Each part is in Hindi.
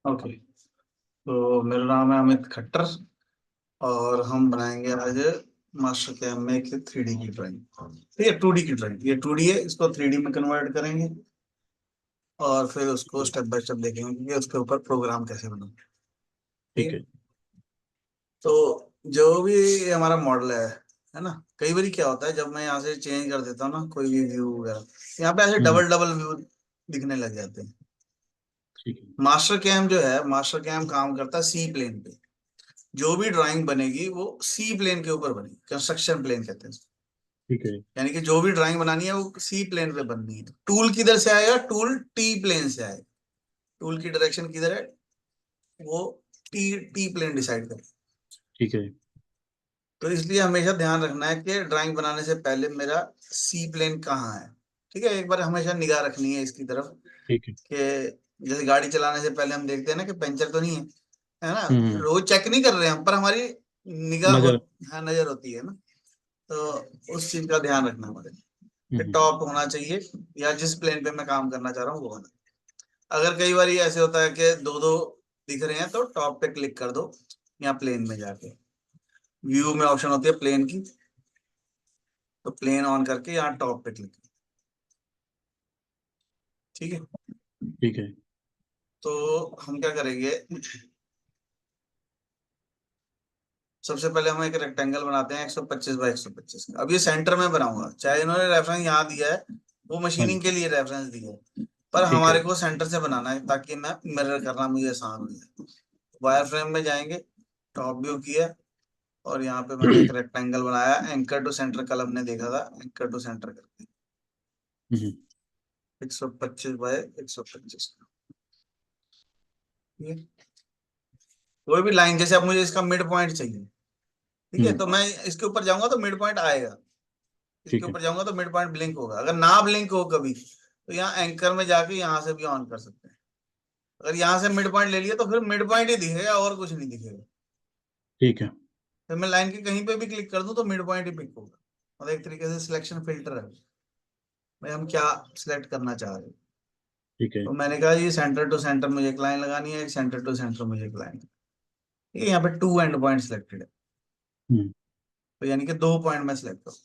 ओके, तो मेरा नाम है अमित खट्टर और हम बनाएंगे आज मास्टर कैम में एक 3D की ड्राइंग। ठीक है, 2D की ड्राइंग, ये 2D है, इसको 3D में कन्वर्ट करेंगे और फिर उसको स्टेप बाय स्टेप देखेंगे कि उसके ऊपर प्रोग्राम कैसे बनाना। ठीक ठीक है, है। तो जो भी हमारा मॉडल है ना, कई बार क्या होता है जब मैं यहाँ से चेंज कर देता हूँ ना कोई भी व्यू वगैरह, यहाँ पे ऐसे हम्म। डबल डबल व्यू दिखने लग जाते हैं। ठीक है। मास्टर कैम जो है, मास्टर कैम काम करता है सी प्लेन पे। जो भी ड्राइंग बनेगी वो सी प्लेन के ऊपर बनेगी, कंस्ट्रक्शन प्लेन कहते हैं इसको। ठीक है। यानी कि जो भी ड्राइंग बनानी है वो सी प्लेन पे बननी है। टूल किधर से आएगा? टूल टी प्लेन से आएगा। टूल की डायरेक्शन किधर है? वो टी टी प्लेन डिसाइड करे। ठीक है। तो इसलिए हमेशा ध्यान रखना है कि ड्राइंग बनाने से पहले मेरा सी प्लेन कहाँ है। ठीक है, एक बार हमेशा निगाह रखनी है इसकी तरफ ठीक है। कि जैसे गाड़ी चलाने से पहले हम देखते हैं ना कि पंचर तो नहीं है ना। हम्म। रोज चेक नहीं कर रहे हैं हम, पर हमारी निगाह हो, नजर। हाँ, नजर होती है ना। तो उस चीज का ध्यान रखना पड़ेगा कि हम्म। टॉप होना चाहिए या जिस प्लेन पे मैं काम करना चाह रहा हूँ वो होना। अगर कई बार ये ऐसे होता है कि दो दो दिख रहे हैं तो टॉप पे क्लिक कर दो या प्लेन में जाके व्यू में ऑप्शन होती है प्लेन की, तो प्लेन ऑन करके यहाँ टॉप पे क्लिक। ठीक है, ठीक है। तो हम क्या करेंगे, सबसे पहले हम एक रेक्टेंगल बनाते हैं 125 बाई 125 का। अब ये सेंटर में बनाऊंगा, चाहे इन्होंने रेफरेंस यहाँ दिया है, वो हाँ मशीनिंग जी। के लिए रेफरेंस दिया है, पर ठीक है। हमारे को सेंटर से बनाना है ताकि मैं मिरर करना मुझे आसान हो जाए। वायर फ्रेम में जाएंगे, टॉप व्यू किया और यहाँ पे मैंने एक रेक्टेंगल बनाया। एंकर टू सेंटर कल हमने देखा था, एंकर टू सेंटर करके हम्म। 125 बाय 125। कोई भी लाइन, जैसे अब मुझे इसका मिड पॉइंट चाहिए, ठीक है, हम्म। तो मैं इसके ऊपर जाऊंगा तो मिड पॉइंट आएगा। इसके ठीक है। ऊपर जाऊंगा तो मिड पॉइंट ब्लिंक होगा। अगर ना ब्लिंक हो कभी तो यहाँ एंकर में जाके यहाँ से भी ऑन कर सकते हैं। अगर यहाँ से मिड पॉइंट ले लिया तो फिर मिड पॉइंट ही दिखेगा और कुछ नहीं दिखेगा। ठीक है। फिर मैं लाइन के कहीं पे भी क्लिक कर दूं तो मिड पॉइंट ही पिक होगा। और एक तरीके से सिलेक्शन फिल्टर है भाई, हम क्या सिलेक्ट करना चाह रहे हैं। ठीक है। तो मैंने कहा ये सेंटर टू सेंटर मुझे एक लाइन लगानी है, एक सेंटर टू सेंटर मुझे एक लाइन। ठीक है, यहाँ पे 2 एंड पॉइंट सिलेक्टेड है, हम्म। तो यानी कि 2 पॉइंट में सिलेक्ट करूँ।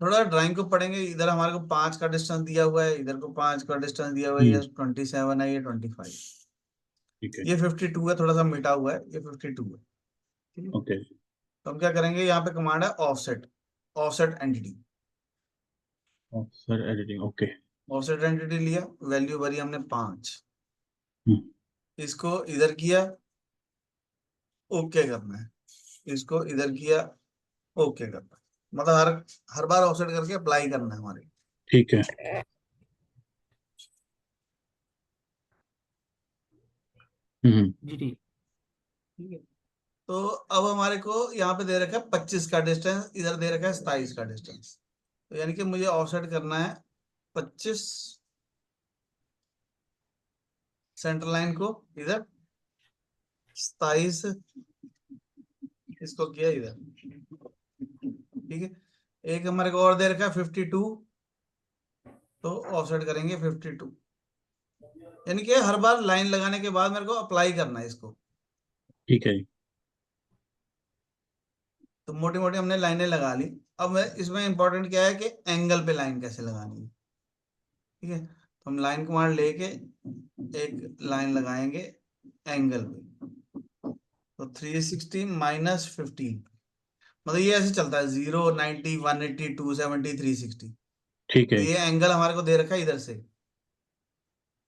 थोड़ा ड्राइंग को पढ़ेंगे, इधर हमारे को 5 का डिस्टेंस दिया हुआ है, इधर को 5 का डिस्टेंस दिया हुआ है, ये हम्म। 27 है, ये 25, ठीक है। ये 52 है, थोड़ा सा मिटा हुआ है, ये 52 है। ठीक है, ओके। तो हम क्या करेंगे, यहाँ पे कमांड है offset, offset entity. Sir editing. Okay. Offset entity लिया, वैल्यू भरी हमने 5, हम्म। इसको इधर किया, ओके करना है, इसको इधर किया, ओके करना है। मतलब हर हर बार ऑफसेट करके अप्लाई करना है हमारे। ठीक है। हम्म। जी ठीक। ठीक है, तो अब हमारे को यहाँ पे दे रखा है 25 का डिस्टेंस, इधर दे रखा है 27 का डिस्टेंस। तो यानी कि मुझे ऑफसेट करना है 25, सेंटर लाइन को इधर, 27 इसको किया इधर। ठीक है, एक हमारे को और दे रखा है 52, तो ऑफसेट करेंगे 52। यानी कि हर बार लाइन लगाने के बाद मेरे को अप्लाई करना है इसको। ठीक है। तो मोटी मोटी हमने लाइनें लगा ली। अब इसमें इंपॉर्टेंट क्या है कि एंगल पे लाइन कैसे लगानी है। ठीक है, तो हम लाइन कमांड लेके एक लाइन लगाएंगे एंगल पे। तो 360 - 15, मतलब ये ऐसे चलता है 0, 90, 180, 270, 360। ठीक तो है। ये एंगल हमारे को दे रखा है इधर से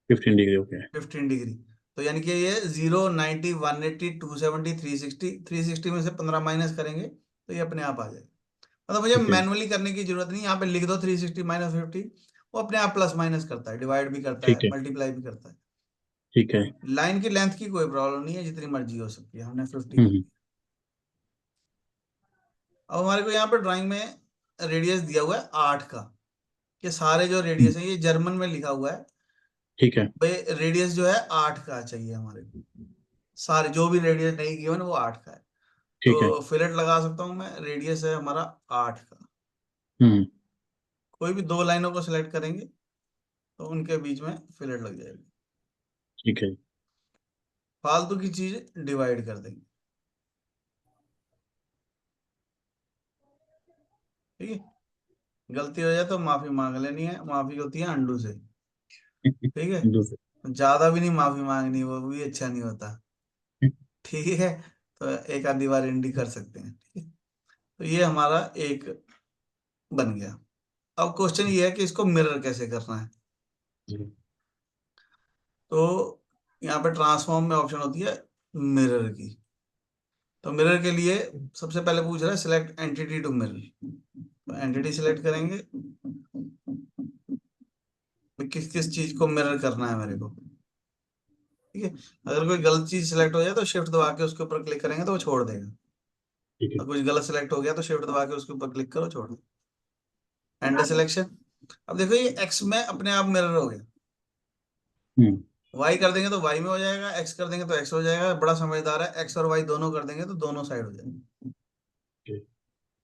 15 डिग्री। ओके। 15 डिग्री। तो यानी कि ये 0, 90, 180, 270, 360, 360 में से 15 माइनस करेंगे तो ये अपने आप आ जाएगा। मतलब मुझे ठीक है। मैनुअली करने की जरूरत नहीं, यहाँ पे लिख दो 360 - 50, वो अपने आप प्लस माइनस करता है, डिवाइड भी करता ठीक है, है। मल्टीप्लाई भी करता है। ठीक है। लाइन की लेंथ की कोई प्रॉब्लम नहीं है, जितनी मर्जी हो सकती है, हमने 50 कर हम्म। दी। अब हमारे को यहाँ पे ड्राइंग में रेडियस दिया हुआ है 8 का। ये सारे जो हम्म। रेडियस है ये जर्मन में लिखा हुआ है ठीक है। भाई, रेडियस जो है 8 का चाहिए हमारे को। सारे जो भी रेडियस नहीं गिवन वो 8 का है। ठीक है। तो फिलेट लगा सकता हूँ मैं, रेडियस है हमारा 8 का। हम्म। कोई भी दो लाइनों को सिलेक्ट करेंगे तो उनके बीच में फिलेट लग जाएगी। ठीक है। फालतू की चीज डिवाइड कर देंगे। ठीक है, गलती हो जाए तो माफी मांग लेनी है, माफी होती है अंडू से। ठीक है, दूसरे। ज्यादा भी नहीं माफी मांगनी, वो भी अच्छा नहीं होता। ठीक है, तो एक आधी बार इंडी कर सकते हैं। ठीक है, तो ये हमारा एक बन गया। अब क्वेश्चन ये है कि इसको मिरर कैसे करना है। जी। तो यहाँ पे ट्रांसफॉर्म में ऑप्शन होती है मिरर की। तो मिरर के लिए सबसे पहले पूछ रहा है सिलेक्ट एंटिटी टू मिरर। तो एंटिटी सिलेक्ट करेंगे, किस किस चीज को मिरर करना है मेरे को। ठीक है, अगर कोई गलत चीज सिलेक्ट हो जाए तो शिफ्ट दबा के उसके ऊपर क्लिक करेंगे तो वो छोड़ देगा। ठीक है। और कुछ गलत सिलेक्ट हो गया तो शिफ्ट दबा के उसके ऊपर क्लिक करो, छोड़ दो। And selection. अब देखो ये एक्स में अपने आप मिरर हो गया। हम्म। वाई कर देंगे तो वाई में हो जाएगा, एक्स कर देंगे तो एक्स हो जाएगा। बड़ा समझदार है, एक्स और वाई दोनों कर देंगे तो दोनों साइड हो जाएंगे। ठीक।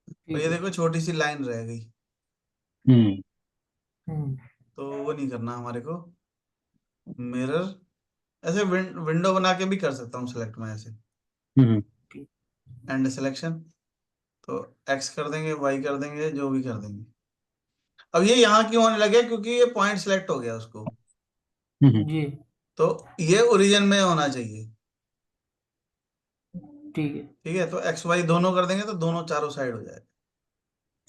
और ठीक ये है। देखो छोटी सी लाइन रह गई, हम्म। हम्म। तो वो नहीं करना हमारे को मिरर। ऐसे विंडो बना के भी कर सकता हूँ सिलेक्ट में ऐसे। हम्म। ठीक। एंड सिलेक्शन, तो एक्स कर देंगे, वाई कर देंगे, जो भी कर देंगे। अब ये यहाँ क्यों होने लगे, क्योंकि ये पॉइंट सिलेक्ट हो गया उसको। हम्म। जी। तो ये ओरिजिन में होना चाहिए। ठीक है ठीक है, तो एक्स वाई दोनों कर देंगे तो दोनों चारों साइड हो जाएगा।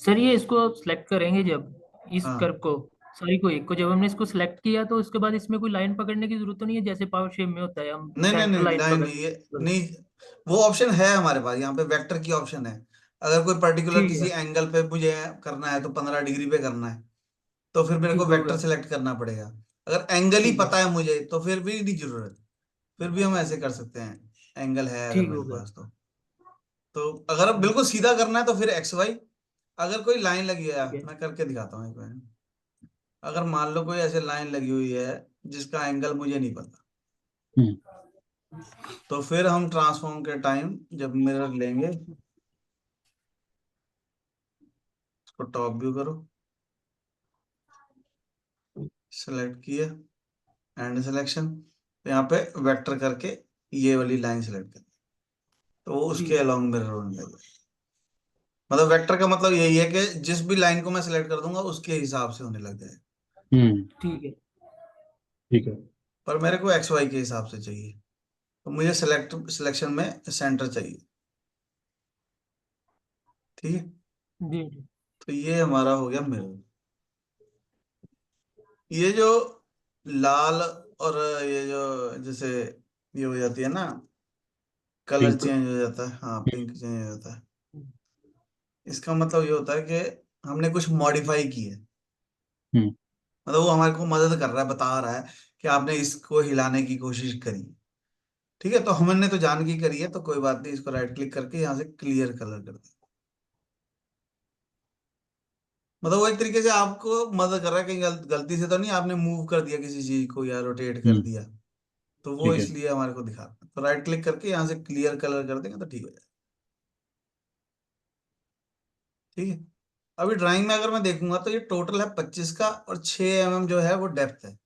सर, ये इसको सिलेक्ट करेंगे जब इस कर्व हाँ, को, सारी को एक को, जब हमने इसको सिलेक्ट किया तो उसके बाद इसमें कोई लाइन पकड़ने की जरूरत तो नहीं है, जैसे पावर शेप में होता है हम नहीं नहीं सेंटर नहीं, लाइन लाइन पकड़। नहीं, ये नहीं। वो ऑप्शन है हमारे पास, यहाँ पे वेक्टर की ऑप्शन है। अगर कोई पर्टिकुलर ठीक किसी है। एंगल पे मुझे करना है तो 15 डिग्री पे करना है, तो फिर मेरे को ठीक वेक्टर होगा। सिलेक्ट करना पड़ेगा। अगर एंगल ही ठीक है। पता है मुझे तो फिर भी नहीं जरूरत, फिर भी हम ऐसे कर सकते हैं। एंगल है अगर ठीक मेरे होगा। पास तो अगर अब बिल्कुल सीधा करना है तो फिर एक्स वाई। अगर कोई लाइन लगी है, ठीक है। मैं करके दिखाता हूँ एक बार। अगर मान लो कोई ऐसे लाइन लगी हुई है जिसका एंगल मुझे नहीं पता, हम्म। तो फिर हम ट्रांसफॉर्म के टाइम जब मिरर लेंगे, उसको टॉप व्यू करो, सेलेक्ट किया, एंड सिलेक्शन, तो यहाँ पे वेक्टर करके ये वाली लाइन सेलेक्ट कर, तो वो उसके ठीक है। अलोंग मिरर होने लगे। मतलब वेक्टर का मतलब यही है कि जिस भी लाइन को मैं सिलेक्ट कर दूंगा उसके हिसाब से होने लग जाए। हम्म। ठीक है। ठीक है। पर मेरे को एक्स वाई के हिसाब से चाहिए, तो मुझे सिलेक्शन में सेंटर चाहिए। ठीक है, जी जी। तो ये हमारा हो गया मिरर। ये जो लाल और ये जो जैसे ये हो जाती है ना, कलर पिंक। चेंज हो जाता है, हाँ पिंक चेंज हो जाता है। इसका मतलब ये होता है कि हमने कुछ मॉडिफाई की है। हम्म। मतलब वो हमारे को मदद कर रहा है, बता रहा है कि आपने इसको हिलाने की कोशिश करी। ठीक है, तो हमने तो जान की करी है, तो कोई बात नहीं, इसको राइट क्लिक करके यहाँ से क्लियर कलर कर दे। मतलब वो एक तरीके से आपको मदद कर रहा है, कहीं गलती से तो नहीं आपने मूव कर दिया किसी चीज को या रोटेट कर हम्म। दिया। तो वो ठीक है। इसलिए हमारे को दिखा रहा है, तो राइट क्लिक करके यहाँ से क्लियर कलर कर देंगे तो ठीक हो जाएगा। ठीक है, अभी ड्राइंग में अगर मैं देखूंगा तो ये टोटल है 25 का, और 6 mm जो है वो डेप्थ है।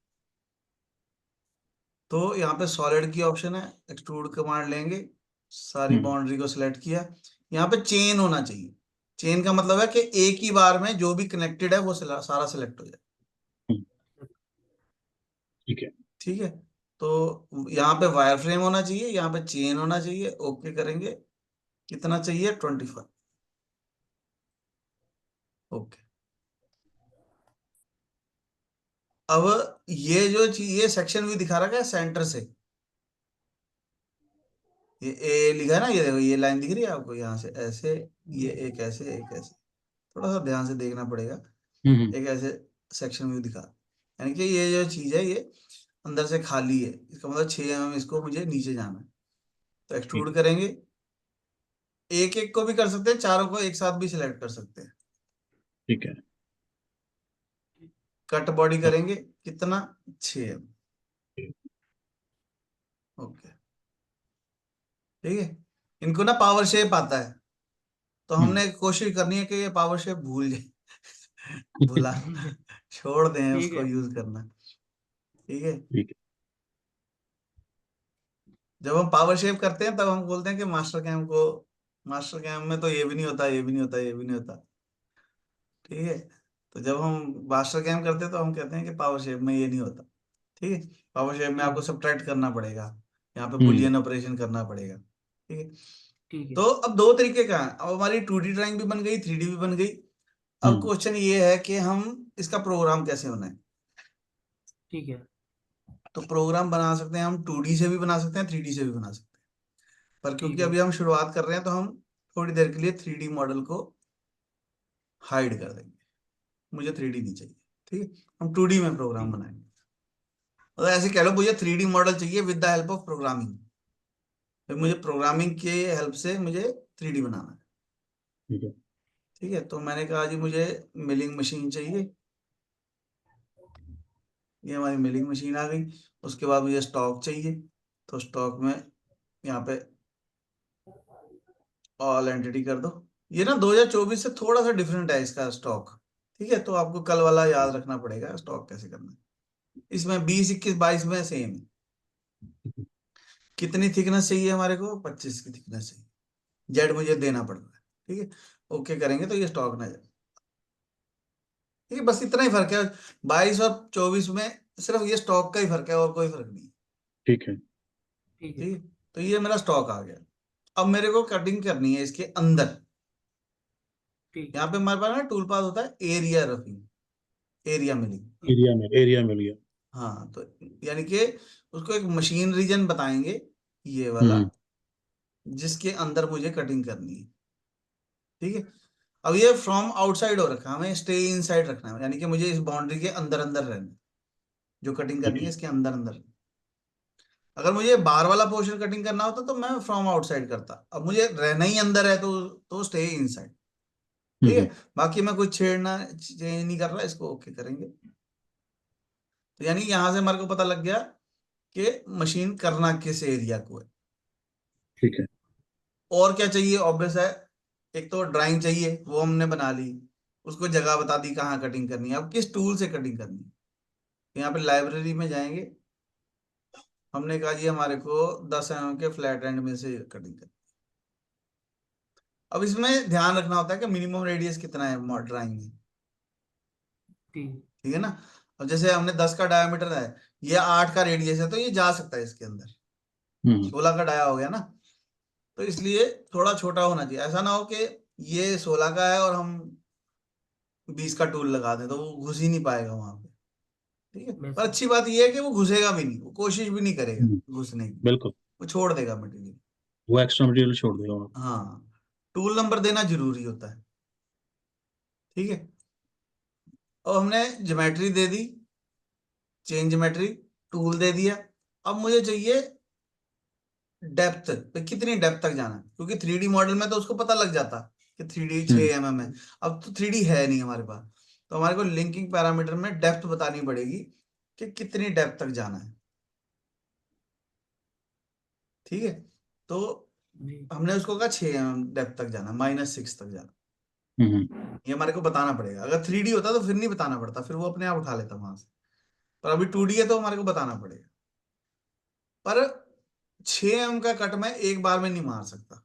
तो यहाँ पे सॉलिड की ऑप्शन है, एक्सट्रूड कमांड लेंगे, सारी हम्म। बाउंड्री को सिलेक्ट किया। यहाँ पे चेन होना चाहिए। चेन का मतलब है कि एक ही बार में जो भी कनेक्टेड है वो सारा सिलेक्ट हो जाए। हम्म। ठीक है। ठीक है, तो यहाँ पे वायर फ्रेम होना चाहिए, यहाँ पे चेन होना चाहिए, ओके करेंगे। कितना चाहिए, 25। ओके। अब ये जो चीज, ये सेक्शन भी दिखा रखा है सेंटर से, ये ए लिखा है ना, ये देखो ये लाइन दिख रही है आपको यहाँ से ऐसे, ये एक ऐसे एक ऐसे, थोड़ा सा ध्यान से देखना पड़ेगा। हम्म। एक ऐसे सेक्शन व्यू दिखा, यानी कि ये जो चीज है ये अंदर से खाली है, इसका मतलब 6 mm इसको मुझे नीचे जाना है। तो ठीक। एक्सट्रूड करेंगे, एक एक को भी कर सकते हैं, चारों को एक साथ भी सिलेक्ट कर सकते हैं। ठीक है। कट बॉडी हाँ, करेंगे, कितना, 6 mm। ठीक। ओके। ठीक है, इनको ना पावर शेप आता है, तो हम्म। हमने कोशिश करनी है कि ये पावर शेप भूल जाए। भुला, छोड़ दें ठीक उसको है। यूज करना। ठीक है, ठीक है। जब हम पावर शेप करते हैं तब हम बोलते हैं कि मास्टर कैम में तो ये भी नहीं होता, ये भी नहीं होता, ये भी नहीं होता। ठीक है, तो जब हम मास्टर कैम करते हैं तो हम कहते हैं कि पावर शेप में ये नहीं होता। ठीक है, पावर शेप में आपको ठीक सब्ट्रैक्ट करना पड़ेगा, यहाँ पे हम्म बुलियन ऑपरेशन करना पड़ेगा। ठीक है, ठीक है। तो अब दो तरीके का है। अब हमारी 2D ड्राइंग भी बन गई, 3D भी बन गई। अब हम्म क्वेश्चन ये है कि हम इसका प्रोग्राम कैसे बनाएं। ठीक है। तो प्रोग्राम बना सकते हैं हम 2D से भी बना सकते हैं, 3D से भी बना सकते हैं। पर ठीक क्योंकि है। अभी हम शुरुआत कर रहे हैं तो हम थोड़ी देर के लिए 3D मॉडल को हाइड कर देंगे, मुझे 3D नहीं चाहिए। ठीक है, हम 2D में प्रोग्राम ठीक बनाएंगे। तो ऐसे कह लो मुझे 3D मॉडल चाहिए with the help of programming. फिर मुझे प्रोग्रामिंग के हेल्प से मुझे 3D बनाना है। ठीक है। ठीक है, तो मैंने कहा जी मुझे मिलिंग मशीन चाहिए। ये हमारी मिलिंग मशीन आ गई। उसके बाद मुझे स्टॉक चाहिए, तो स्टॉक में यहाँ पे ऑल एंटिटी कर दो। ये ना 2024 से थोड़ा सा डिफरेंट है इसका स्टॉक। ठीक है, तो आपको कल वाला याद रखना पड़ेगा स्टॉक कैसे करना है। इसमें 20, 21, 22 में सेम है। कितनी थिकनेस चाहिए हमारे को? 25 की थिकनेस चाहिए। जेड मुझे देना पड़ रहा है। ठीक है, ओके करेंगे तो ये स्टॉक ना जाए। ठीक है, बस इतना ही फर्क है 22 और 24 में। सिर्फ ये स्टॉक का ही फर्क है और कोई फर्क नहीं है। ठीक है। ठीक है। ठीक है, तो ये मेरा स्टॉक आ गया। अब मेरे को कटिंग करनी है इसके अंदर। ठीक यहाँ है। पे हमारे पास ना टूल पाथ होता है area roughing, area milling. Area मिल गया। हाँ, तो यानी कि उसको एक मशीन रीजन बताएंगे, ये वाला, हम्म जिसके अंदर मुझे कटिंग करनी है। ठीक है, अब ये फ्रॉम आउटसाइड हो रखा है, हमें स्टे इनसाइड रखना है, यानी कि मुझे इस बाउंड्री के अंदर अंदर रहना है। जो कटिंग ठीक करनी है है। इसके अंदर अंदर। अगर मुझे बाहर वाला पोर्शन कटिंग करना होता तो मैं फ्रॉम आउटसाइड करता। अब मुझे रहना ही अंदर है तो स्टे इनसाइड। ठीक है, हम्म बाकी मैं कुछ छेड़ना चेंज नहीं कर रहा, इसको ओके करेंगे। तो यानी यहां से हमारे को पता लग गया कि मशीन करना किस एरिया को है। ठीक है। और क्या चाहिए? ऑब्वियस है, एक तो ड्राइंग चाहिए, वो हमने बना ली। उसको जगह बता दी कहाँ कटिंग करनी है, अब किस टूल से कटिंग करनी है। यहाँ पे लाइब्रेरी में जाएंगे, हमने कहा जी हमारे को 10 mm के फ्लैट एंड में से कटिंग करनी। अब इसमें ध्यान रखना होता है कि मिनिमम रेडियस कितना है ड्राइंग में। ठीक ठीक है ना, अब जैसे हमने 10 का डायमीटर है, ये 8 का रेडियस है, तो ये जा सकता है इसके अंदर। हम्म 16 का डाया हो गया ना, तो इसलिए थोड़ा छोटा होना चाहिए। ऐसा ना हो कि ये 16 का है और हम 20 का टूल लगा दें तो वो घुस ही नहीं पाएगा वहां पे। ठीक है, बस। पर अच्छी बात ये है कि वो घुसेगा भी नहीं, वो कोशिश भी नहीं करेगा हम्म, घुसने की। बिल्कुल। वो छोड़ देगा मटेरियल। वो एक्स्ट्रा मटेरियल छोड़ देगा वहाँ पे। हाँ, टूल नंबर देना जरूरी होता है। ठीक है, और हमने ज्योमेट्री दे दी, चेंज ज्योमेट्री, टूल दे दिया। अब मुझे चाहिए डेप्थ, पे कितनी डेप्थ तक जाना है, क्योंकि 3D मॉडल में तो उसको पता लग जाता कि 3D हम्म 6 mm है। अब तो 3D है नहीं हमारे पास, तो हमारे को लिंकिंग पैरामीटर में डेप्थ बतानी पड़ेगी कि कितनी डेप्थ तक जाना है। ठीक है, तो जी। हमने उसको कहा 6 mm डेप्थ तक जाना, -6 तक जाना। हम्म ये हमारे को बताना पड़ेगा। अगर 3D होता तो फिर नहीं बताना पड़ता, फिर वो अपने आप उठा लेता वहां से। पर अभी 2D है तो हमारे को बताना पड़ेगा। पर 6 mm का कट मैं एक बार में नहीं मार सकता।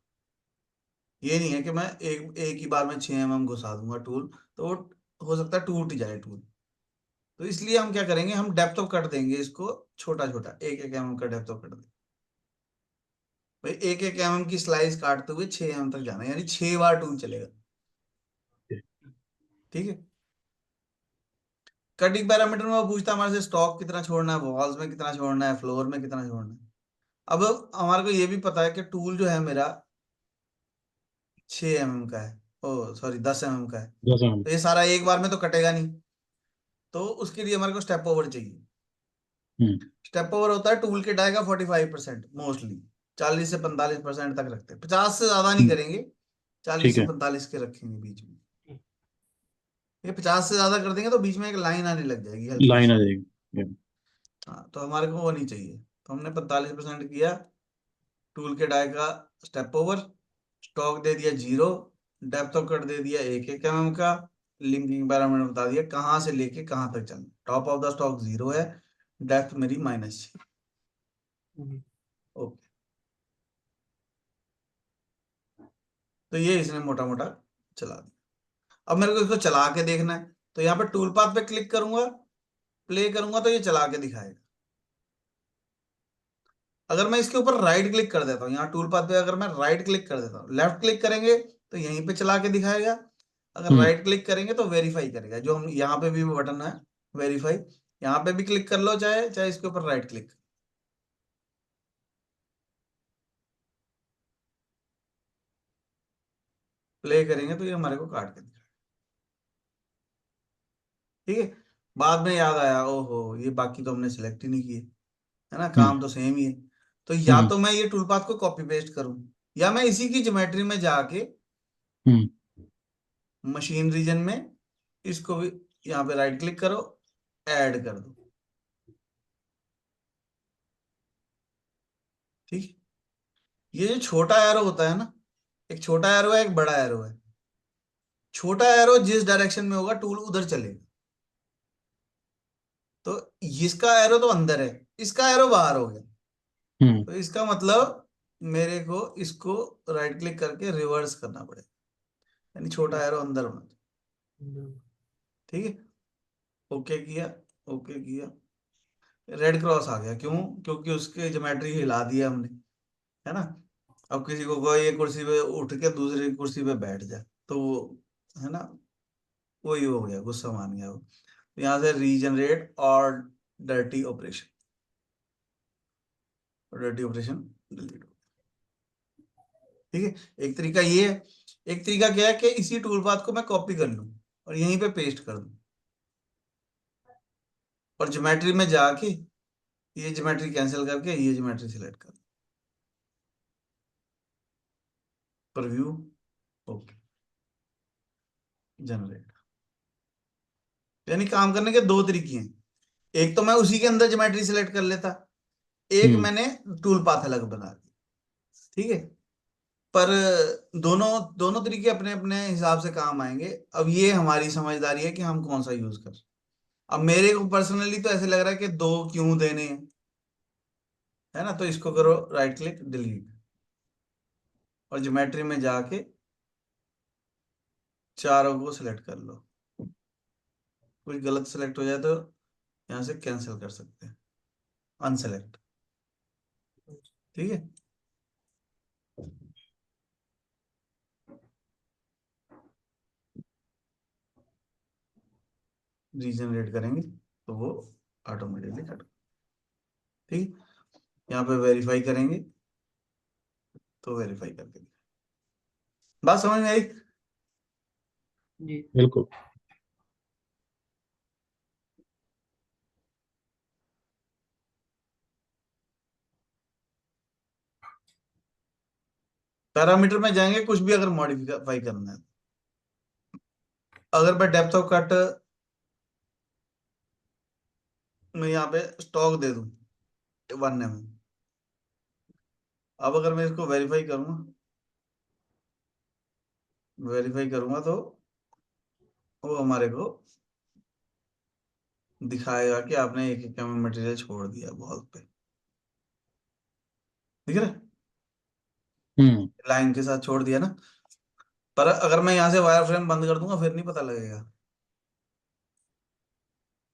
ये नहीं है कि मैं एक एक ही बार में 6 mm घुसा दूंगा टूल, तो वो हो सकता है टूट जाए टूल। तो इसलिए हम क्या करेंगे, हम डेप्थ ऑफ कट देंगे इसको छोटा छोटा, 1-1 mm का डेप्थ ऑफ कट देंगे। भाई 1-1 mm की स्लाइस काटते हुए 6 mm तक जाना, यानी 6 बार टूल चलेगा। ठीक है, कटिंग पैरामीटर में वो पूछता है हमारे से स्टॉक कितना छोड़ना है, वॉल्स में कितना छोड़ना है, फ्लोर में कितना छोड़ना है। अब हमारे को ये भी पता है कि टूल जो है मेरा 6 mm का है, ओ सॉरी 10 mm का है। जैसा हम। तो ये सारा एक बार में तो कटेगा नहीं, तो उसके लिए हमारे को स्टेप ओवर चाहिए। हम्म स्टेप ओवर होता है टूल के डाई का 45%, मोस्टली 40 से 45% तक रखते हैं, 50 से ज्यादा नहीं हम्म, करेंगे, चालीस ठीक से है। पैंतालीस के रखेंगे बीच में। ये 50 से ज्यादा कर देंगे तो बीच में एक लाइन आने लग जाएगी हल्की लाइन सी। आ जाएगी। हाँ, तो हमारे को वो नहीं चाहिए, तो हमने 45% किया। टूल के डाई का स्टेप ओवर, स्टॉक दे दिया 0, डेप्थ ऑफ कट दे दिया 1-1 mm का, लिंकिंग पैरामीटर बता दिया कहाँ से लेके कहाँ तक चलना। टॉप ऑफ द स्टॉक 0 है, डेप्थ मेरी -6। जी। ओके, तो ये इसने मोटा मोटा चला दिया। अब मेरे को इसको चला के देखना है, तो यहाँ पे टूल पाथ पे क्लिक करूंगा, प्ले करूंगा तो ये चला के दिखाएगा। अगर मैं इसके ऊपर राइट क्लिक कर देता हूँ, यहाँ टूल पाथ पे अगर मैं राइट क्लिक कर देता हूँ, लेफ्ट क्लिक करेंगे तो यहीं पे चला के दिखाएगा। अगर राइट क्लिक करेंगे तो वेरीफाई करेगा, जो हम यहाँ पे भी बटन है वेरीफाई, यहाँ पे भी क्लिक कर लो, चाहे चाहे इसके ऊपर राइट क्लिक। प्ले करेंगे तो ये हमारे को काट के दिखाएगा। ठीक है, बाद में याद आया, ओहो ये बाकी तो हमने सिलेक्ट ही नहीं किए, है ना, काम तो सेम ही है। तो या तो मैं ये टूल पाथ को कॉपी पेस्ट करूं, या मैं इसी की ज्योमेट्री में जाके मशीन रीजन में इसको भी यहाँ पे राइट क्लिक करो, ऐड कर दो। ठीक है, ये जो छोटा एरो होता है ना, एक छोटा एरो है एक बड़ा एरो है। छोटा एरो जिस डायरेक्शन में होगा टूल उधर चलेगा। तो इसका एरो तो अंदर है, इसका एरो बाहर हो गया, तो इसका मतलब मेरे को इसको राइट क्लिक करके रिवर्स करना पड़ेगा, यानी छोटा एरो अंदर होना चाहिए। ठीक है, ओके किया, ओके किया, रेड क्रॉस आ गया, क्यों? क्योंकि उसके ज्योमेट्री हिला दिया हमने, है ना। अब किसी को कोई एक कुर्सी पे उठ के दूसरी कुर्सी पे बैठ जाए तो वो, है ना, वही हो गया, गुस्सा मान गया वो। यहाँ से रीजनरेट और dirty operation, dirty operation delete. ठीक है, एक तरीका ये है। एक तरीका क्या है कि इसी टूल पाथ को मैं कॉपी कर लूं और यहीं पे पेस्ट कर दूं, और ज्योमेट्री में जाके ये ज्योमेट्री कैंसिल करके ये ज्योमेट्री सिलेक्ट कर, प्रीव्यू, ओके, जनरेट। यानी काम करने के दो तरीके हैं, एक तो मैं उसी के अंदर ज्योमेट्री सिलेक्ट कर लेता, एक मैंने टूल पाथ अलग बना दिया। ठीक है, पर दोनों दोनों तरीके अपने अपने हिसाब से काम आएंगे। अब ये हमारी समझदारी है कि हम कौन सा यूज कर। अब मेरे को पर्सनली तो ऐसे लग रहा है कि दो क्यों देने हैं, है ना, तो इसको करो राइट क्लिक डिलीट, और ज्योमेट्री में जाके चारों को सिलेक्ट कर लो। कुछ गलत सिलेक्ट हो जाए तो यहाँ से कैंसिल कर सकते हैं, अनसेलेक्ट। ठीक है, रीजनरेट करेंगे तो वो ऑटोमेटिकली कट। ठीक, यहाँ पे वेरीफाई करेंगे तो वेरीफाई करके, बात समझ में आई? जी बिल्कुल। पैरामीटर में जाएंगे, कुछ भी अगर मॉडिफाई करना है, अगर मैं डेप्थ ऑफ कट में यहाँ पे स्टॉक दे दूं 1 mm, अब अगर मैं इसको वेरीफाई करूंगा तो वो हमारे को दिखाएगा कि आपने 1 mm मटेरियल छोड़ दिया बॉल पे। ठीक है, लाइन के साथ छोड़ दिया ना। पर अगर मैं यहाँ से वायर फ्रेम बंद कर दूंगा फिर नहीं पता लगेगा।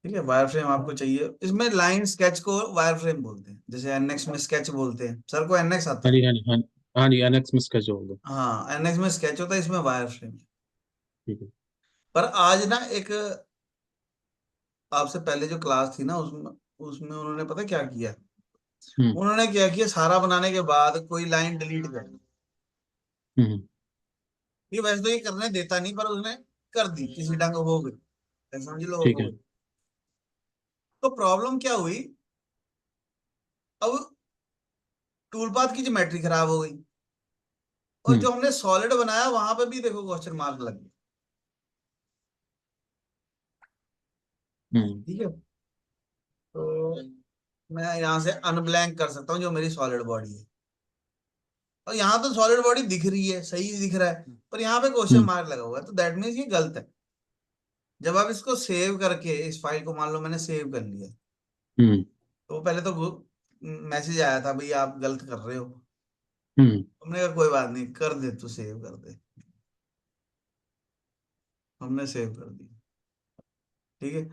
ठीक है, वायर फ्रेम आपको चाहिए, इसमें लाइन स्केच को वायर फ्रेम बोलते हैं, जैसे एनएक्स में स्केच बोलते हैं, सर को एनएक्स आता हाँ है। जी, हाँ जी, हाँ हाँ जी, एनएक्स में स्केच होगा। हाँ, एनएक्स में स्केच होता है, इसमें वायर फ्रेम है। ठीक है। पर आज ना एक, आपसे पहले जो क्लास थी ना उसमें उसमें उन्होंने पता क्या किया, उन्होंने क्या किया, सारा बनाने के बाद कोई लाइन डिलीट कर दी। ये वैसे तो ये करने देता नहीं, पर उसने कर दी, किसी ढंग हो गई, समझ लो ठीक हो है। गई। तो प्रॉब्लम क्या हुई, अब टूल पाथ की ज्योमेट्री खराब हो गई, और जो हमने सॉलिड बनाया वहां पे भी देखो क्वेश्चन मार्क लग गया। ठीक है, तो मैं यहाँ से अनब्लैंक कर सकता हूँ जो मेरी सॉलिड बॉडी है, और यहाँ तो सॉलिड बॉडी दिख रही है, सही दिख रहा है, पर यहाँ पे क्वेश्चन मार्क लगा हुआ है, तो दैट मीन्स ये गलत है। जब आप इसको सेव करके, इस फाइल को मान लो मैंने सेव कर लिया, तो पहले तो मैसेज आया था भाई आप गलत कर रहे हो, हमने कहा कोई बात नहीं, कर दे, तू सेव कर दे। हमने सेव कर दी। ठीक है,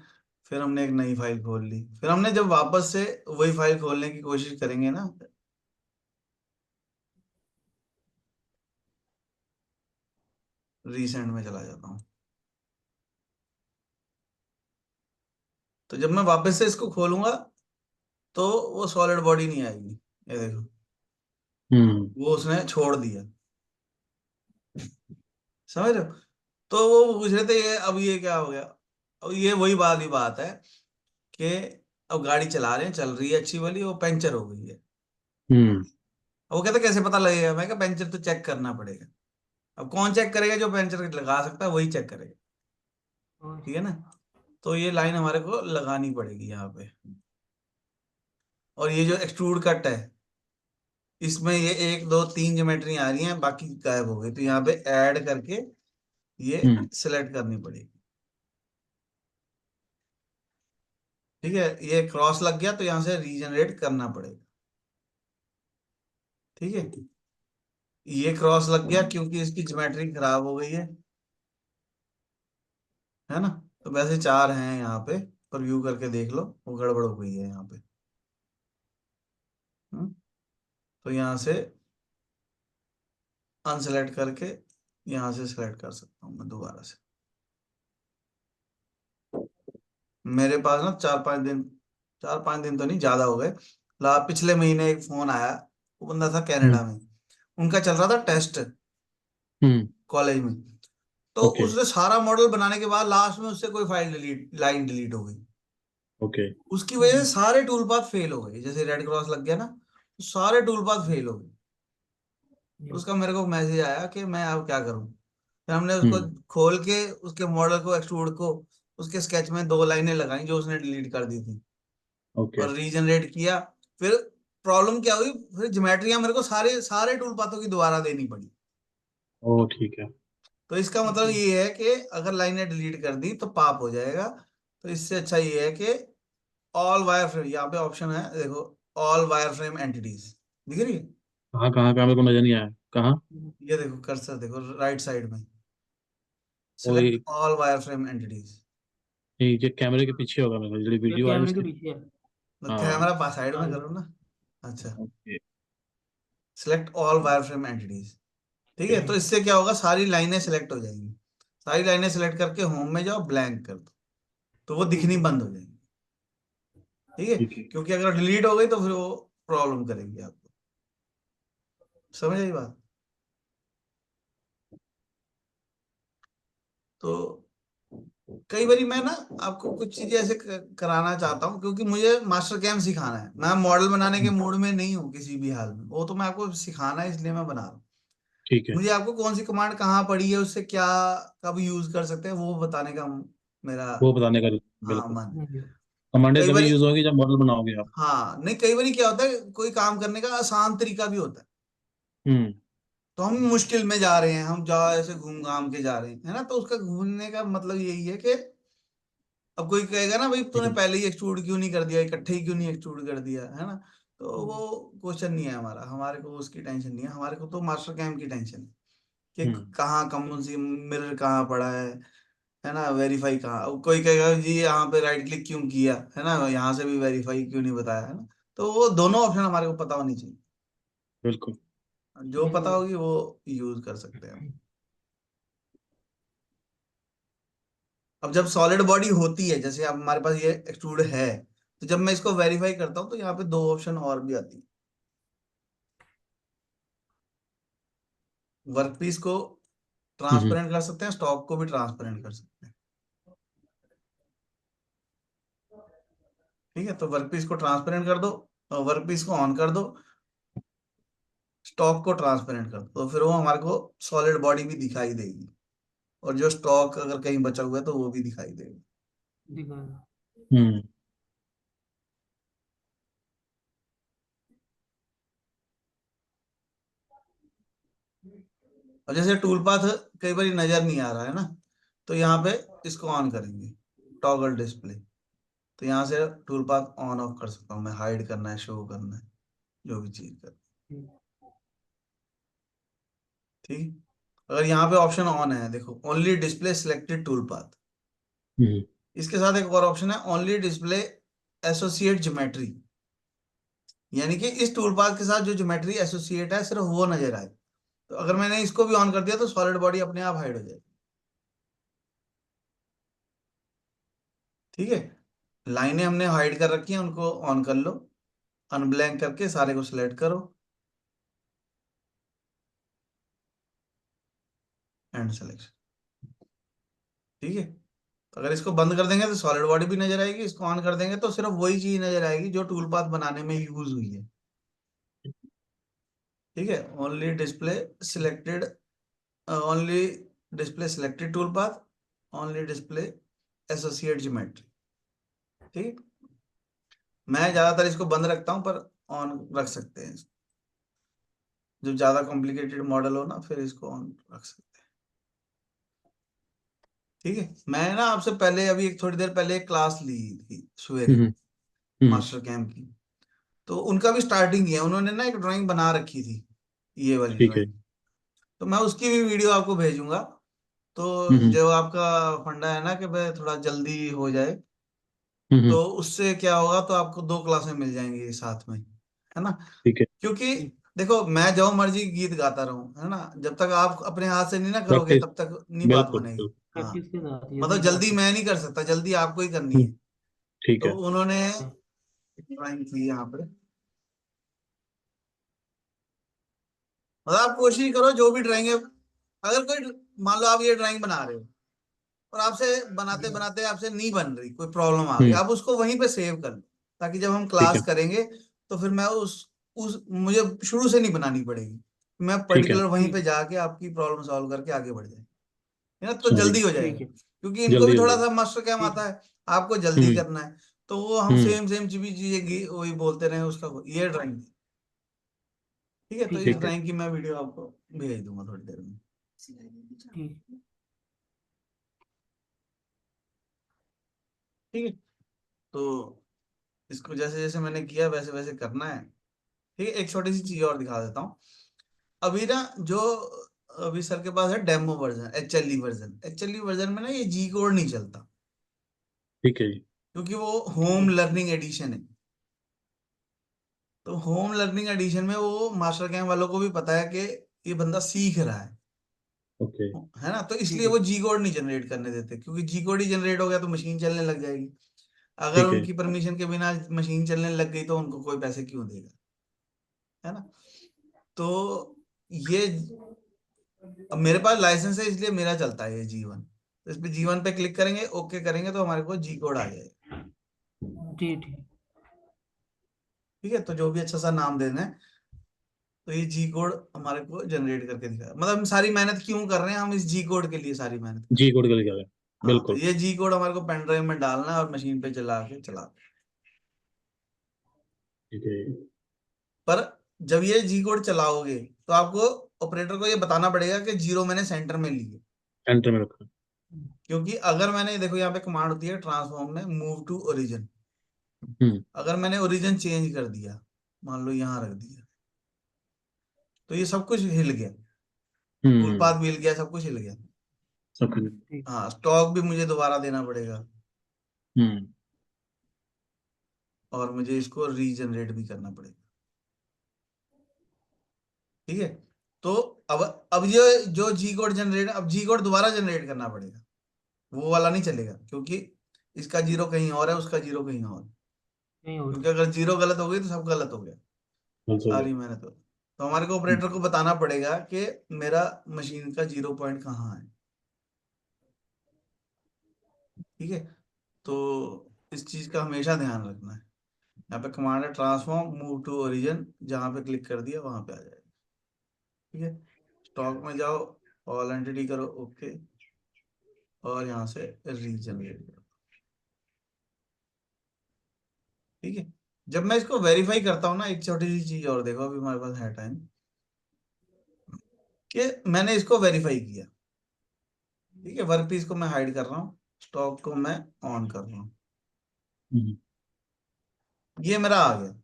फिर हमने एक नई फाइल खोल ली। फिर हमने जब वापस से वही फाइल खोलने की कोशिश करेंगे ना, रिसेंट में चला जाता हूँ, तो जब मैं वापस से इसको खोलूंगा तो वो सॉलिड बॉडी नहीं आएगी। ये देखो, वो उसने छोड़ दिया। समझ रहे हो? तो वो पूछ रहे थे ये अब ये क्या हो गया। अब ये वही वाली बात है कि अब गाड़ी चला रहे हैं, चल रही है अच्छी वाली, वो पंचर हो गई है। अब वो कहते कैसे पता लगेगा? मैं क्या, पंचर तो चेक करना पड़ेगा। अब कौन चेक करेगा? जो पंचर लगा सकता है वही चेक करेगा। ठीक है ना? तो ये लाइन हमारे को लगानी पड़ेगी यहाँ पे। और ये जो एक्सट्रूड कट है, इसमें ये 1 2 3 ज्योमेट्री आ रही हैं, बाकी गायब हो गई, तो यहाँ पे ऐड करके ये सिलेक्ट करनी पड़ेगी। ठीक है, ये क्रॉस लग गया तो यहाँ से रीजनरेट करना पड़ेगा। ठीक है, ये क्रॉस लग गया क्योंकि इसकी ज्योमेट्री खराब हो गई है ना? तो वैसे 4 हैं यहाँ पे, पर व्यू करके देख लो, वो गड़बड़ हो गई है यहाँ पे। तो यहाँ से अनसेलेक्ट करके यहाँ से सिलेक्ट कर सकता हूँ मैं दोबारा से। मेरे पास ना 4 5 दिन, 4 5 दिन तो नहीं, ज्यादा हो गए। पिछले महीने एक फोन आया, वो बंदा था कनाडा में, उनका चल रहा था टेस्ट कॉलेज में। तो ओके उसने सारा मॉडल बनाने के बाद लास्ट में उससे कोई फाइल डिलीट, लाइन डिलीट हो गई। ओके उसकी वजह से सारे टूल पाथ फेल हो गए, जैसे रेड क्रॉस लग गया ना, तो सारे टूल पाथ फेल हो गए। तो उसका मेरे को मैसेज आया कि मैं अब क्या करूं। फिर हमने उसको खोल के उसके मॉडल को, एक्सट्रूड को, उसके स्केच में 2 लाइनें लगाई जो उसने डिलीट कर दी थी, ओके और रीजनरेट किया। फिर प्रॉब्लम क्या हुई, फिर ज्योमेट्रियां मेरे को सारे सारे टूल पाथों की दोबारा देनी पड़ी। ओ ठीक है तो इसका मतलब ये है कि अगर लाइनें डिलीट कर दी तो पाप हो जाएगा। तो इससे अच्छा ये है कि ऑल वायर फ्रेम, यहाँ पे ऑप्शन है देखो, ऑल वायर फ्रेम एंटिटीज, दिख रही है? कहाँ कहाँ कहाँ मेरे को नजर नहीं आया कहाँ ये देखो कर्सर, देखो राइट साइड में, वो select all wire frame entities. ये कैमरे के पीछे होगा मेरे को जो ये वीडियो आ रही है कैमरे के उसके। पीछे है। कैमरा हाँ पास साइड में हाँ करो ना। अच्छा, okay select all wire frame entities. ठीक है, तो इससे क्या होगा, सारी लाइनें सिलेक्ट हो जाएंगी। सारी लाइनें सिलेक्ट करके होम में जाओ, ब्लैंक कर दो, तो वो ठीक दिखनी है। बंद हो जाएंगी। ठीक है, ठीक है क्योंकि अगर डिलीट हो गई तो फिर वो प्रॉब्लम करेगी आपको। समझ आई बात? तो कई बारी मैं ना आपको कुछ चीजें ऐसे कराना चाहता हूँ, क्योंकि मुझे मास्टर कैम सिखाना है। मैं मॉडल बनाने के मूड में नहीं हूँ किसी भी हाल में, वो तो मैं आपको सिखाना है, इसलिए मैं बना रहा हूँ। ठीक है मुझे आपको कौन सी कमांड कहाँ पड़ी है, उससे क्या कब यूज कर सकते हैं, वो बताने का मेरा, वो बताने का हाँ, बिल्कुल। मन है। कमांडें कई तभी बारी, यूज होगी जब मॉडल बनाओगे आप। हाँ नहीं, कई बारी क्या होता है, कोई काम करने का आसान तरीका भी होता है। हम्म तो हम मुश्किल में जा रहे हैं, हम जहाँ ऐसे घूम घाम के जा रहे हैं, है ना? तो उसका घूमने का मतलब यही है कि अब कोई कहेगा ना, भाई तूने पहले ही एक्सट्रूड क्यों नहीं कर दिया, इकट्ठे ही क्यों नहीं एक्सट्रूड कर दिया, है ना? तो वो क्वेश्चन नहीं है हमारा, हमारे को उसकी टेंशन नहीं है, हमारे को तो मास्टर कैम की टेंशन है कि हम्म कहाँ कौन सी मिरर कहाँ पड़ा है ना? वेरीफाई कहाँ, अब कोई कहेगा जी यहाँ पे राइट क्लिक क्यों किया, है ना? यहाँ से भी वेरीफाई क्यों नहीं बताया, है ना? तो वो दोनों ऑप्शन हमारे को पता होनी चाहिए। बिल्कुल जो पता होगी वो यूज कर सकते हैं हम। अब जब सॉलिड बॉडी होती है, जैसे अब हमारे पास ये एक्सट्रूड है, तो जब मैं इसको वेरीफाई करता हूँ तो यहाँ पे 2 ऑप्शन और भी आती है। वर्कपीस को हम्म ट्रांसपेरेंट कर सकते हैं, स्टॉक को भी ट्रांसपेरेंट कर सकते हैं। ठीक है, तो वर्कपीस को ट्रांसपेरेंट कर दो, वर्कपीस को ऑन कर दो, स्टॉक को ट्रांसपेरेंट कर दो, तो फिर वो हमारे को सॉलिड बॉडी भी दिखाई देगी, और जो स्टॉक अगर कहीं बचा हुआ है तो वो भी दिखाई देगा। दिखाएगा। हम्म और जैसे टूल पाथ कई बार नजर नहीं आ रहा है ना, तो यहाँ पे इसको ऑन करेंगे, टॉगल डिस्प्ले। तो यहाँ से टूल पाथ ऑन ऑफ कर सकता हूँ मैं, हाइड करना है, शो करना है, जो भी चीज कर। ठीक। अगर यहाँ पे ऑप्शन ऑन है, देखो only display selected tool path, hmm, इसके साथ एक और ऑप्शन है ओनली डिस्प्ले एसोसिएट ज्योमेट्री, यानी कि इस टूल पाथ के साथ जो ज्योमेट्री एसोसिएट है सिर्फ वो नजर आए। तो अगर मैंने इसको भी ऑन कर दिया तो सॉलिड बॉडी अपने आप हाइड हो जाएगी। ठीक है, लाइनें हमने हाइड कर रखी हैं, उनको ऑन कर लो, अनब्लैंक करके सारे को सिलेक्ट करो, एंड सिलेक्शन। ठीक है, तो अगर इसको बंद कर देंगे तो सॉलिड बॉडी भी नजर आएगी, इसको ऑन कर देंगे तो सिर्फ वही चीज नजर आएगी जो टूल पाथ बनाने में यूज हुई है। ठीक है, only display selected, only display selected tool path, only display associate geometry. ठीक है, मैं ज्यादातर इसको बंद रखता हूं, पर ऑन रख सकते हैं इसको। जो ज्यादा कॉम्प्लिकेटेड मॉडल हो ना, फिर इसको ऑन रख सकते हैं। ठीक है, मैं ना आपसे पहले अभी एक थोड़ी देर पहले एक क्लास ली थी सवेरे, हम्म, हम्म, मास्टर कैम्प की, तो उनका भी स्टार्टिंग किया उन्होंने ना, एक ड्राइंग बना रखी थी, ये वाली ठीक है। ड्राइंग। तो मैं उसकी भी वीडियो आपको भेजूंगा। तो हम्म, जो आपका फंडा है ना कि भाई थोड़ा जल्दी हो जाए, हम्म, तो उससे क्या होगा, तो आपको 2 क्लासें मिल जाएंगी साथ में, है ना। ठीक है। क्योंकि देखो, मैं जो मर्जी गीत गाता रहूं, है ना, जब तक आप अपने हाथ से नहीं ना करोगे प्रैक्टिस। तब तक नहीं बात बिल्कुल बनेगी। बिल्कुल। हाँ, प्रैक्टिस के साथ ही है, मतलब सही बात जल्दी है। मैं नहीं कर सकता, जल्दी आपको ही करनी हम्म, है। ठीक तो है। उन्होंने ड्राइंग की यहाँ पे, मतलब आप कोशिश करो जो भी ड्राइंग है, अगर कोई, मान लो आप ये ड्राइंग बना रहे हो और आपसे बनाते बनाते आपसे नहीं बन रही, कोई प्रॉब्लम आ गई, हम्म, आप उसको वहीं पे सेव कर लो, ताकि जब हम ठीक है। क्लास करेंगे तो फिर मैं उस मुझे शुरू से नहीं बनानी पड़ेगी, मैं ठीक है। पर्टिकुलर वहीं पे ठीक जाके आपकी प्रॉब्लम सॉल्व करके आगे बढ़ जाए, है ना, तो समझ जल्दी गया। हो ठीक जाएगा। है। क्योंकि इनको भी जल्दी हो थोड़ा जाएगी। सा मास्टर कैम ठीक आता है। है, आपको जल्दी हम्म, करना है, तो वो हम हम्म, सेम सेम चीजें वही बोलते रहे उसका, ये ड्राइंग। ठीक है, तो ठीक इस है। ठीक है। ड्राइंग की मैं वीडियो आपको भेज दूंगा थोड़ी देर में। ठीक। ठीक है, तो इसको जैसे जैसे मैंने किया वैसे वैसे करना है। ठीक है, एक छोटी सी चीज और दिखा देता हूँ। अभी ना जो अभी सर के पास है डेमो वर्जन, एचएलई वर्जन में ना ये जी कोड नहीं चलता, ठीक है जी। क्योंकि वो ठीक होम है। लर्निंग एडिशन है। तो होम लर्निंग एडिशन में वो मास्टर कैम वालों को भी पता है कि ये बंदा सीख रहा ओके। है ना, तो ठीक इसलिए है। वो जी कोड नहीं जनरेट करने देते, क्योंकि जी कोड ही जनरेट हो गया तो मशीन चलने लग जाएगी। अगर ठीक है। उनकी परमिशन के बिना मशीन चलने लग गई तो उनको कोई पैसे क्यों देगा, है ना। तो ये, अब मेरे पास लाइसेंस है इसलिए मेरा चलता है ये जीवन, तो इस पे जीवन पे क्लिक करेंगे, ओके करेंगे, तो हमारे को जी कोड आ जाएगा। जी ठीक। ठीक है, तो जो भी अच्छा सा नाम देना है, तो ये जी कोड हमारे को जनरेट करके दिखा, मतलब हम सारी मेहनत क्यों कर रहे हैं, हम इस जी कोड के लिए सारी मेहनत कर रहे जी हैं। कोड करके आ गया। हाँ, तो बिल्कुल। ये जी कोड हमारे को पेन ड्राइव में डालना है और मशीन पे चला के चला, ठीक है। पर जब ये जी कोड चलाओगे तो आपको ऑपरेटर को ये बताना पड़ेगा कि जीरो मैंने सेंटर में ली है। सेंटर में रखा। क्योंकि अगर मैंने, देखो यहाँ पे कमांड होती है ट्रांसफॉर्म में, मूव टू ओरिजिन, हम्म, अगर मैंने ओरिजिन चेंज कर दिया, मान लो यहाँ रख दिया, तो ये सब कुछ हिल गया, टूल हम्म, पाथ भी हिल गया, सब कुछ हिल गया। सब कुछ। ठीक। हाँ, स्टॉक भी मुझे दोबारा देना पड़ेगा, हम्म, और मुझे इसको रीजनरेट भी करना पड़ेगा। ठीक है, तो अब ये जो जी कोड जनरेट, अब जी कोड दोबारा जनरेट करना पड़ेगा, वो वाला नहीं चलेगा, क्योंकि इसका जीरो कहीं और है, उसका जीरो कहीं और है। नहीं हो क्योंकि रहा। अगर जीरो गलत हो गई तो सब गलत हो गया, बस हो गया। सारी मेहनत हो, तो हमारे को ऑपरेटर को बताना पड़ेगा कि मेरा मशीन का जीरो पॉइंट कहाँ है। ठीक है, तो इस चीज का हमेशा ध्यान रखना है। यहाँ पे कमांड है ट्रांसफॉर्म मूव टू ओरिजिन, जहां पे क्लिक कर दिया वहां पे आ जाएगा। ठीक है, स्टॉक में जाओ, ऑल एंटिटी करो ओके, और यहाँ से रीजनरेट करो। ठीक है, जब मैं इसको वेरीफाई करता हूँ ना, एक छोटी सी चीज और देखो, अभी हमारे पास है टाइम, कि मैंने इसको वेरीफाई किया। ठीक है, वर्क पीस को मैं हाइड कर रहा हूँ, स्टॉक को मैं ऑन कर रहा हूँ, हम्म, ये मेरा आ गया।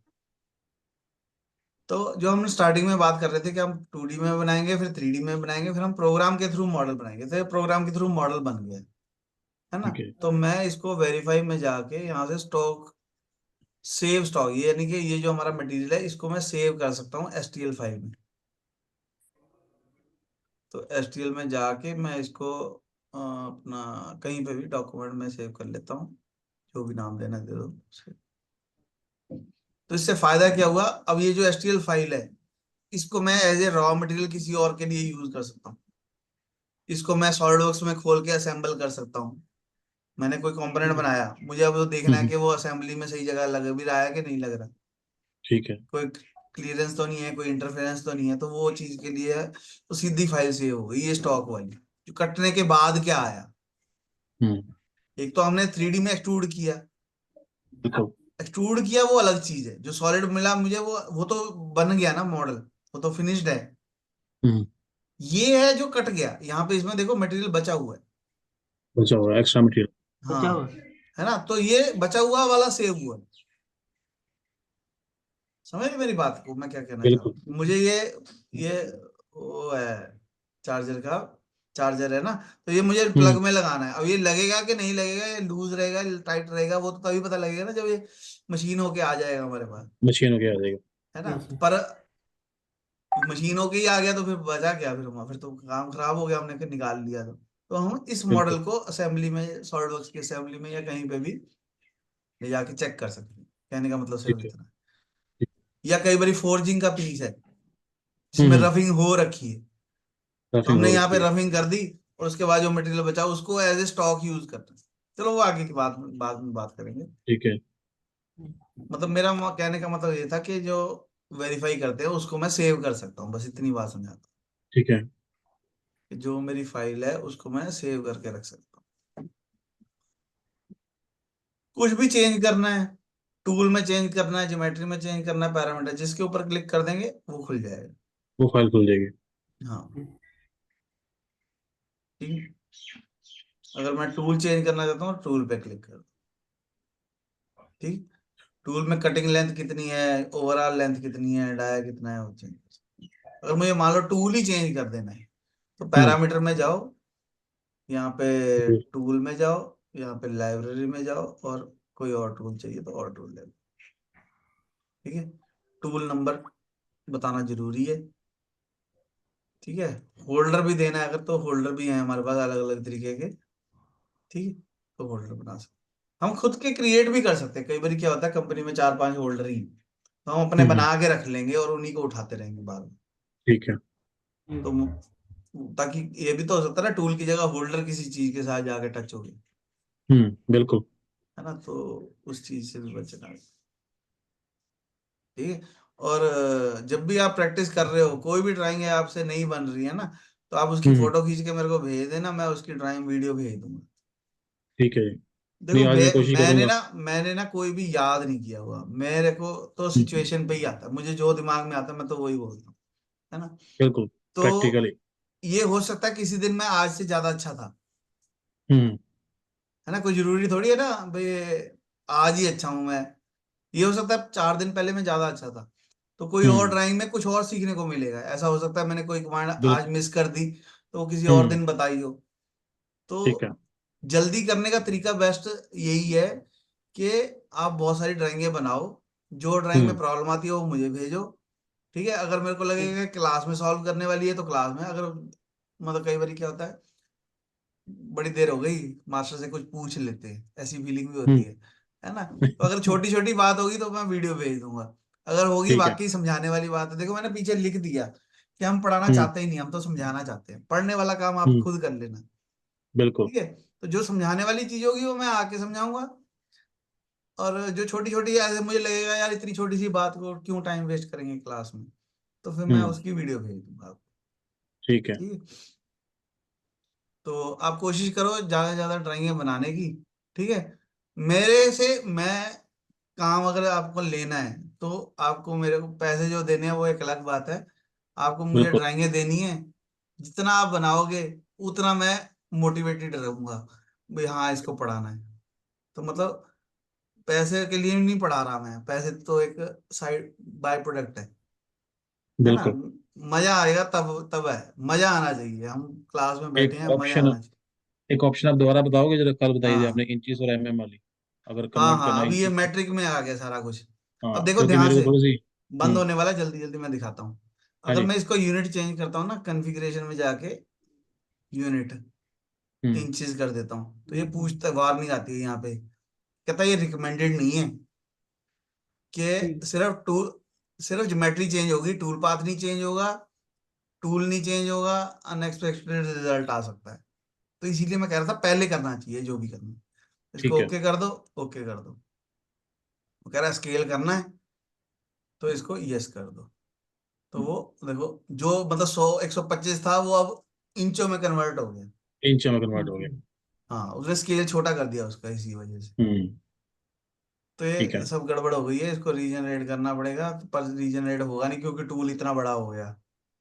तो जो हम स्टार्टिंग में बात कर रहे थे कि हम 2D में बनाएंगे, फिर 3D में बनाएंगे, फिर हम प्रोग्राम के थ्रू मॉडल बनाएंगे, तो ये प्रोग्राम के थ्रू मॉडल बन गया है ना। ठीक है। तो मैं इसको वेरीफाई में जाके यहाँ से स्टॉक, सेव स्टॉक, ये यानी कि ये जो हमारा मटेरियल है इसको मैं सेव कर सकता हूँ STL फाइल में। तो STL में जाके मैं इसको अपना कहीं पे भी डॉक्यूमेंट में सेव कर लेता हूँ, जो भी नाम देना दे दो उसे। तो इससे फायदा क्या हुआ, अब ये जो STL फाइल है इसको मैं एज ए रॉ मटेरियल किसी और के लिए यूज कर सकता हूँ। इसको मैं सॉलिडवर्क्स में खोल के असेंबल कर सकता हूँ। मैंने कोई कंपोनेंट बनाया, मुझे अब तो देखना है कि वो असेंबली में सही जगह लग भी रहा है कि नहीं लग रहा, ठीक है। कोई क्लियरेंस तो नहीं है, कोई इंटरफेरेंस तो नहीं है, तो वो चीज के लिए है तो सीधी फाइल सेव हो गई ये स्टॉक वाली। जो कटने के बाद क्या आया, हम्म। एक तो हमने 3D में एक्सट्रूड किया, बिल्कुल। एक्सट्रूड किया वो अलग चीज है, जो सॉलिड मिला मुझे वो तो बन गया ना मॉडल, वो तो फिनिश्ड है। हम्म। ये है जो कट गया, यहाँ पे इसमें देखो मटेरियल बचा हुआ है। बचा हुआ एक्स्ट्रा मटेरियल। बचा हुआ हाँ, है ना, तो ये बचा हुआ वाला सेव हुआ। समझ रहे मेरी बात को मैं क्या कहना चाह रहा बिल्कुल। हूँ। मुझे ये वो है चार्जर का, चार्जर है ना, तो ये मुझे प्लग हम्म। में लगाना है। अब ये लगेगा कि नहीं लगेगा, ये लूज रहेगा टाइट रहेगा, वो तो तभी पता लगेगा ना जब ये मशीन होके आ जाएगा हमारे पास, मशीन हो गया आ जाएगा। है ना। यस। पर मशीन होके ही आ गया तो फिर बचा क्या, फिर तो काम खराब हो गया, हमने फिर निकाल लिया। तो हम इस बिल्कुल। मॉडल को असेंबली में, सॉलिडवर्क्स की असेंबली में या कहीं पे भी ले जाके चेक कर सकते हैं। कहने का मतलब सिर्फ ठीक है। इतना है। या कई बार फोर्जिंग का पीस है जिसमें हम्म। रफिंग हो रखी है, तो रफिंग हमने हो यहाँ पे रखी है। रफिंग कर दी, और उसके बाद जो मटेरियल बचा उसको एज ए स्टॉक यूज करते हैं। चलो वो आगे की बात, बाद में बात करेंगे। ठीक है। मतलब मेरा कहने का मतलब ये था कि जो वेरीफाई करते हैं उसको मैं सेव कर सकता हूँ, बस इतनी बात समझाता हूँ ठीक है। कि जो मेरी फाइल है उसको मैं सेव करके रख सकता हूँ। कुछ भी चेंज करना है, टूल में चेंज करना है, ज्योमेट्री में चेंज करना है, पैरामीटर जिसके ऊपर क्लिक कर देंगे वो खुल जाएगा। वो फाइल खुल जाएगी। हाँ, ठीक है। अगर मैं टूल चेंज करना चाहता हूँ टूल पे क्लिक कर, ठीक। टूल में कटिंग लेंथ कितनी है, ओवरऑल लेंथ कितनी है, डाया कितना है, वो चेंज। अगर मुझे मान लो टूल ही चेंज कर देना है तो हम्म। पैरामीटर में जाओ, यहाँ पे जी। टूल में जाओ, यहाँ पे लाइब्रेरी में जाओ, और कोई और टूल चाहिए तो और टूल ले लो, ठीक है। टूल नंबर बताना जरूरी है, ठीक है। होल्डर भी देना है, अगर तो होल्डर भी है हमारे पास अलग अलग तरीके के, ठीक है, तो होल्डर बना सकते। हम खुद के क्रिएट भी कर सकते हैं, कई बार क्या होता है कंपनी में 4-5 होल्डर ही हैं, तो हम अपने हम्म। बना के रख लेंगे और उन्हीं को उठाते रहेंगे बार बार। ठीक है। तो ताकि ये भी तो हो सकता है ना टूल की जगह होल्डर किसी चीज के साथ जाके टच हो गई, बिल्कुल। है ना, तो उस चीज से भी बचना है, ठीक है। और जब भी आप प्रैक्टिस कर रहे हो, कोई भी ड्राइंग है आपसे नहीं बन रही है ना, तो आप उसकी हम्म। फोटो खींच के मेरे को भेज देना, मैं उसकी ड्राइंग वीडियो भेज दूंगा। ठीक है। नहीं, देखो आज मैं कोशिश मैंने करूंगा। ना मैंने ना कोई भी याद नहीं किया हुआ, मेरे को तो हम्म। सिचुएशन पे ही आता है, मुझे जो दिमाग में आता है मैं तो वही बोलता हूँ, है ना। बिल्कुल। तो प्रैक्टिकली। ये हो सकता है किसी दिन मैं आज से ज्यादा अच्छा था, हम्म। है ना, कोई जरूरी थोड़ी है ना भाई आज ही अच्छा हूं मैं। ये हो सकता है 4 दिन पहले मैं ज्यादा अच्छा था, तो कोई और हम्म। ड्राइंग में कुछ और सीखने को मिलेगा। ऐसा हो सकता है मैंने कोई कमांड आज बिल्कुल। मिस कर दी तो वो किसी और हम्म। दिन बताई हो। ठीक है। तो जल्दी करने का तरीका बेस्ट यही है कि आप बहुत सारी ड्राइंगें बनाओ, जो ड्राइंग में हम्म। प्रॉब्लम आती है वो मुझे भेजो, ठीक है। अगर मेरे को लगेगा कि क्लास में सॉल्व करने वाली है तो क्लास में, अगर मतलब कई बार क्या होता है बड़ी देर हो गई मास्टर से कुछ पूछ लेते हैं, ऐसी फीलिंग भी होती हम्म। है ना। तो अगर छोटी छोटी बात होगी तो मैं वीडियो भेज दूंगा, अगर होगी ठीक है। वाकई समझाने वाली बात है, देखो मैंने पीछे लिख दिया कि हम पढ़ाना हम्म। चाहते ही नहीं, हम तो समझाना चाहते हैं, पढ़ने वाला काम आप हम्म। खुद कर लेना, बिल्कुल। ठीक है। तो जो समझाने वाली चीज होगी वो मैं आके समझाऊंगा, और जो छोटी छोटी ऐसे मुझे लगेगा यार इतनी छोटी सी बात को क्यों टाइम वेस्ट करेंगे क्लास में, तो फिर मैं हम्म। उसकी वीडियो भेज दूंगा आपको, ठीक है। ठीक है। तो आप कोशिश करो ज्यादा से ज्यादा ड्राइंगें बनाने की, ठीक है। मेरे से मैं काम अगर आपको लेना है तो आपको मेरे को पैसे जो देने हैं वो एक अलग बात है, आपको मुझे बिल्कुल। ड्राइंगें देनी है, जितना आप बनाओगे उतना मैं मोटिवेटेड रहूंगा, भाई हाँ इसको पढ़ाना है। तो मतलब पैसे के लिए नहीं पढ़ा रहा मैं, पैसे तो एक साइड बाय प्रोडक्ट है, है ना? बिल्कुल। मजा आएगा तब तब है, मजा आना चाहिए, हम क्लास में बैठे एक हैं, मजा ऑप्शन आना चाहिए। एक ऑप्शन आप दोबारा बताओगे, जरा कल बताई थी आपने, हाँ इंचेस और एमएम वाली, अगर हाँ कन्वर्ट करना हाँ, है अभी ये इंचेस में। मैट्रिक में आ गया सारा कुछ। हाँ, अब देखो क्योंकि ध्यान मेरे को से, थोड़ी सी। बंद हम्म। होने वाला है, जल्दी जल्दी मैं दिखाता हूँ। हाँ अगर जी। मैं इसको यूनिट चेंज करता हूँ ना, कॉन्फ़िगरेशन में जाके यूनिट हम्म। इंचेस कर देता हूँ, तो ये पूछता, वार्निंग आती है यहाँ पे, कहता है ये रिकमेंडेड नहीं है, कि सिर्फ ज्योमेट्री चेंज होगी, टूल पाथ नहीं चेंज होगा, टूल नहीं चेंज होगा, अनएक्सपेक्टेड रिजल्ट आ सकता है। तो इसीलिए मैं कह रहा था पहले करना चाहिए जो भी करना है। इसको ठीक है। ओके कर दो, ओके कर दो। वो कह रहा है स्केल करना है, तो इसको यस कर दो। तो वो देखो, जो मतलब 100 125 था, वो अब इंचों में कन्वर्ट हो गया। इंच में कन्वर्ट हो गया। हाँ, उसने स्केल छोटा कर दिया उसका इसी वजह से। हम्म। तो ठीक ये है। सब गड़बड़ हो गई है, इसको रीजनरेट करना पड़ेगा, तो पर रीजनरेट होगा नहीं क्योंकि टूल इतना बड़ा हो गया।